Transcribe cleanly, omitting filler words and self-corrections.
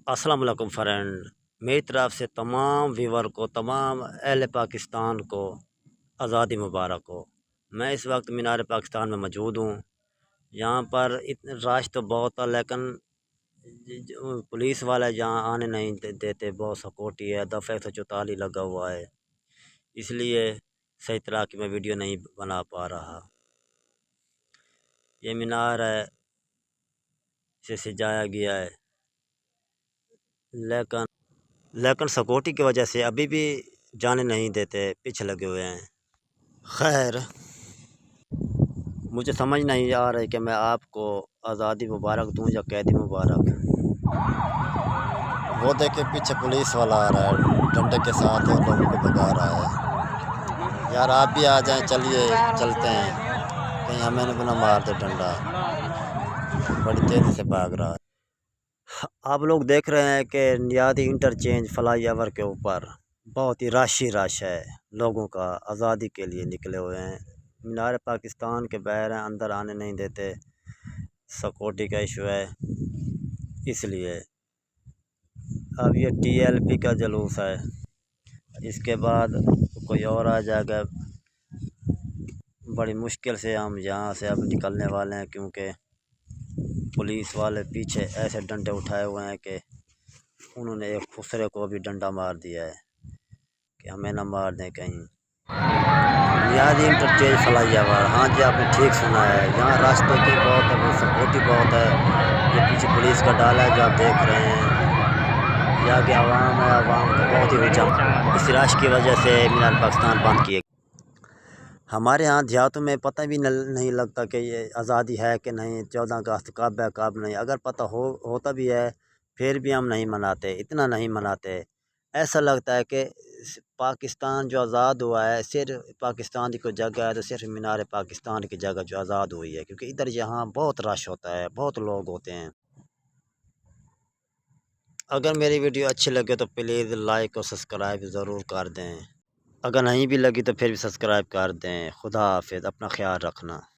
अस्सलाम वालेकुम फ्रेंड। मेरी तरफ से तमाम व्यूवर को, तमाम अहल पाकिस्तान को आज़ादी मुबारक हो। मैं इस वक्त मीनार पाकिस्तान में मौजूद हूँ। यहाँ पर रश तो बहुत है, लेकिन पुलिस वाले यहाँ आने नहीं देते। बहुत सिक्योरिटी है, दफ़ा 144 लगा हुआ है, इसलिए सही तरह की मैं वीडियो नहीं बना पा रहा। ये मीनार है, इसे सजाया गया है, लेकिन सिक्योरिटी की वजह से अभी भी जाने नहीं देते, पीछे लगे हुए हैं। खैर, मुझे समझ नहीं आ रही कि मैं आपको आज़ादी मुबारक दूं या कैदी मुबारक। वो देखिए पीछे पुलिस वाला आ रहा है, डंडे के साथ और लोगों को भगा रहा है। यार आप भी आ जाएं, चलिए चलते हैं, कहीं हमें न मार दे डंडा। बड़ी तेज़ी से भाग रहा है। आप लोग देख रहे हैं कि नियादी इंटरचेंज फ्लाई ओवर के ऊपर बहुत ही रश है। लोगों का आज़ादी के लिए निकले हुए हैं। मीनार पाकिस्तान के बाहर हैं, अंदर आने नहीं देते, सिक्योरिटी का इशू है, इसलिए। अब ये TLP का जुलूस है, इसके बाद कोई और आ जाएगा। बड़ी मुश्किल से हम यहाँ से अब निकलने वाले हैं, क्योंकि पुलिस वाले पीछे ऐसे डंडे उठाए हुए हैं कि उन्होंने एक दूसरे को भी डंडा मार दिया है कि हमें ना मार दें कहीं। नियादी इंटरचेंज फ्लाईओवर, हाँ जी आपने ठीक सुना है। यहाँ रास्ते की बहुत है, सिक्योरिटी बहुत है। ये पीछे पुलिस का डाला है जो आप देख रहे हैं। यहाँ की आवाम है, आवाम का बहुत ही हुजूम। इस रश की वजह से मीनार पाकिस्तान बंद किए। हमारे यहाँ देहातों में पता भी नहीं लगता कि ये आज़ादी है कि नहीं, 14 अगस्त कब है कब नहीं। अगर पता होता भी है फिर भी हम नहीं मनाते, इतना नहीं मनाते। ऐसा लगता है कि पाकिस्तान जो आज़ाद हुआ है, सिर्फ पाकिस्तान की कोई जगह है तो सिर्फ मीनार पाकिस्तान की जगह जो आज़ाद हुई है, क्योंकि इधर यहाँ बहुत रश होता है, बहुत लोग होते हैं। अगर मेरी वीडियो अच्छी लगे तो प्लीज़ लाइक और सब्सक्राइब ज़रूर कर दें। अगर नहीं भी लगी तो फिर भी सब्सक्राइब कर दें। खुदा हाफिज़, अपना ख्याल रखना।